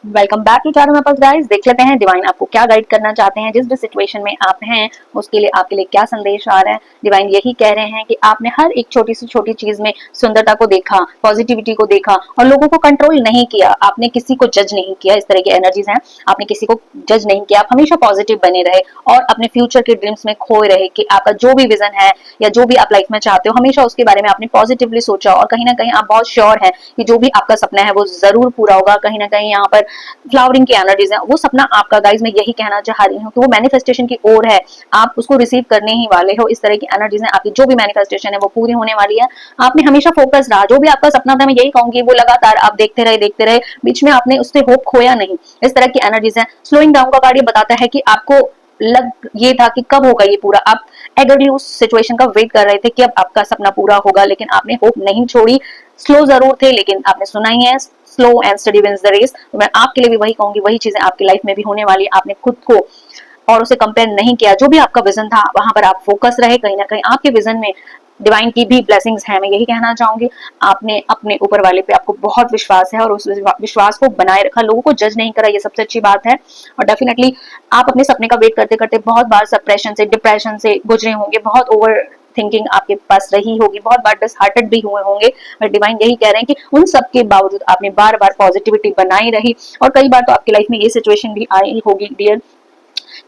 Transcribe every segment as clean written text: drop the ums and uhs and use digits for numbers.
Welcome back to चारों Maples guys. देख लेते हैं डिवाइन आपको क्या गाइड करना चाहते हैं, जिस भी सिचुएशन में आप हैं उसके लिए आपके लिए क्या संदेश आ रहा है। डिवाइन यही कह रहे हैं कि आपने हर एक छोटी से छोटी चीज में सुंदरता को देखा, पॉजिटिविटी को देखा और लोगों को कंट्रोल नहीं किया। आपने किसी को जज नहीं किया। इस तरह की एनर्जीज हैं, आपने किसी को जज नहीं किया। आप हमेशा पॉजिटिव बने रहे और अपने फ्यूचर के ड्रीम्स में खोए रहे कि आपका जो भी विजन है या जो भी आप लाइफ में चाहते हो, हमेशा उसके बारे में आपने पॉजिटिवली सोचा और कहीं ना कहीं आप बहुत श्योर है कि जो भी आपका सपना है वो जरूर पूरा होगा। कहीं ना कहीं यहाँ पर फ्लावरिंग की एनर्जीज है, वो सपना आपका। गाइज मैं यही कहना चाह रही हूँ कि वो मैनिफेस्टेशन की ओर है, आप उसको रिसीव करने ही वाले हो। इस तरह की एनर्जीज है, आपकी जो भी मैनिफेस्टेशन है वो पूरी होने वाली है। आपने हमेशा फोकस रहा, जो भी आपका सपना था मैं यही कहूंगी वो लगातार आप देखते रहे, बीच में आपने उससे होप खोया नहीं। इस तरह की एनर्जीज है। स्लोइंग डाउन का कार्ड ये बताता है कि आपको लग ये था कि कब होगा ये पूरा। आप एगरली उस सिचुएशन का वेट कर रहे थे कि अब आपका सपना पूरा होगा, लेकिन आपने होप नहीं छोड़ी। स्लो जरूर थे लेकिन आपने सुना ही है, slow and steady wins the race. तो मैं आपके लिए भी वही कहूंगी, वही चीजें आपकी लाइफ में भी होने वाली है। आपने खुद को और उसे कंपेयर नहीं किया। जो भी आपका विजन था वहां पर आप फोकस रहे। कहीं ना कहीं आपके विजन में डिवाइन की भी ब्लेसिंग्स है, मैं यही कहना चाहूंगी। आपने अपने ऊपर वाले पे आपको बहुत विश्वास है और उस विश्वास को बनाए रखा, लोगों को जज नहीं करा, ये सबसे अच्छी बात है। और डेफिनेटली आप अपने सपने का वेट करते करते बहुत बार सप्रेशन से, डिप्रेशन से गुजरे होंगे, बहुत ओवर थिंकिंग आपके पास रही होगी, बहुत बार डिसहार्टेड भी हुए होंगे। बट डिवाइन यही कह रहे हैं कि उन सब के बावजूद आपने बार बार पॉजिटिविटी बनाई रही। और कई बार तो आपकी लाइफ में ये सिचुएशन भी आई होगी डियर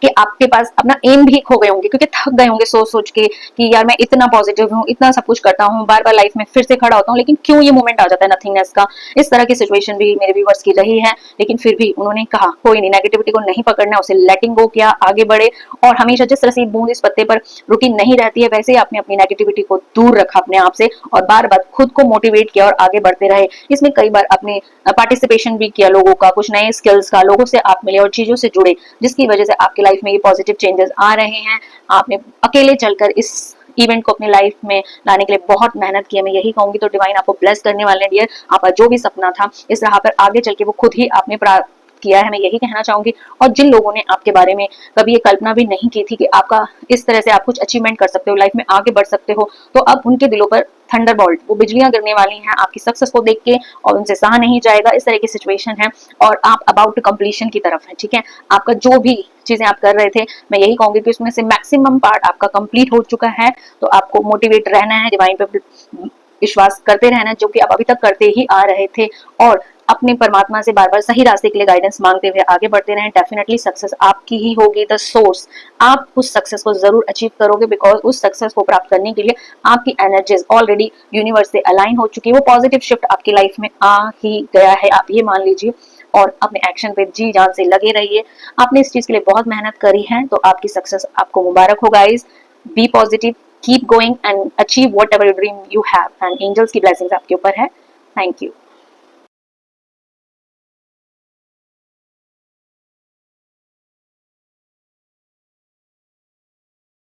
कि आपके पास अपना एम भी खो गए होंगे, क्योंकि थक गए होंगे सोच सोच के कि यार मैं इतना पॉजिटिव हूँ, इतना सब कुछ करता हूँ, बार बार लाइफ में फिर से खड़ा होता हूँ, लेकिन क्यों ये मोमेंट आ जाता है नथिंगनेस का। इस तरह की सिचुएशन भी मेरे व्यूअर्स की रही है। लेकिन फिर भी उन्होंने कहा कोई नहीं, नेगेटिविटी को नहीं पकड़ना, उसे लेटिंग गो किया, आगे बढ़े। और हमेशा जिस तरह से बूंद इस पत्ते पर रूटीन नहीं रहती है, वैसे ही आपने अपनी नेगेटिविटी को दूर रखा अपने आप से और बार बार खुद को मोटिवेट किया और आगे बढ़ते रहे। इसमें कई बार अपने पार्टिसिपेशन भी किया लोगों का, कुछ नए स्किल्स का, लोगों से आप मिले और चीजों से जुड़े, जिसकी वजह से आपकी लाइफ में ये पॉजिटिव चेंजेस आ रहे हैं। आपने अकेले चलकर इस इवेंट को अपनी लाइफ में लाने के लिए बहुत मेहनत की है, मैं यही कहूंगी। तो डिवाइन आपको ब्लेस करने वाले हैं डियर। आपका जो भी सपना था इस राह पर आगे चल के वो खुद ही आपने प्राप्त किया है, मैं यही कहना चाहूंगी। और जिन लोगों ने आपके बारे में कभी ये कल्पना भी नहीं की थी कि आपका इस तरह से आप कुछ अचीवमेंट कर सकते हो, लाइफ में आगे बढ़ सकते हो, तो अब उनके दिलों पर थंडरबोल्ट, वो बिजलियां गिरने वाली हैं आपकी सक्सेस को देख के, और उनसे सहा नहीं जाएगा। इस तरह की सिचुएशन है और आप अबाउट टू कंप्लीशन की तरफ है। ठीक है, आपका जो भी चीजें आप कर रहे थे, मैं यही कहूंगी कि उसमें से मैक्सिमम पार्ट आपका कंप्लीट हो चुका है। तो आपको मोटिवेट रहना है, डिवाइन पे विश्वास करते रहना है, जो कि आप अभी तक करते ही आ रहे थे। और अपने परमात्मा से बार बार सही रास्ते के लिए गाइडेंस मांगते हुए आगे बढ़ते रहें। डेफिनेटली सक्सेस आपकी ही होगी, द सोर्स। आप उस सक्सेस को जरूर अचीव करोगे, बिकॉज उस सक्सेस को प्राप्त करने के लिए आपकी एनर्जीज ऑलरेडी यूनिवर्स से अलाइन हो चुकी है। वो पॉजिटिव शिफ्ट आपकी लाइफ में आ ही गया है, आप ये मान लीजिए। और अपने एक्शन पे जी जान से लगे रहिए। आपने इस चीज के लिए बहुत मेहनत करी है, तो आपकी सक्सेस आपको मुबारक हो guys. Be positive, keep going and achieve whatever dream you have, and angels की ब्लेसिंग्स आपके ऊपर है। Thank you.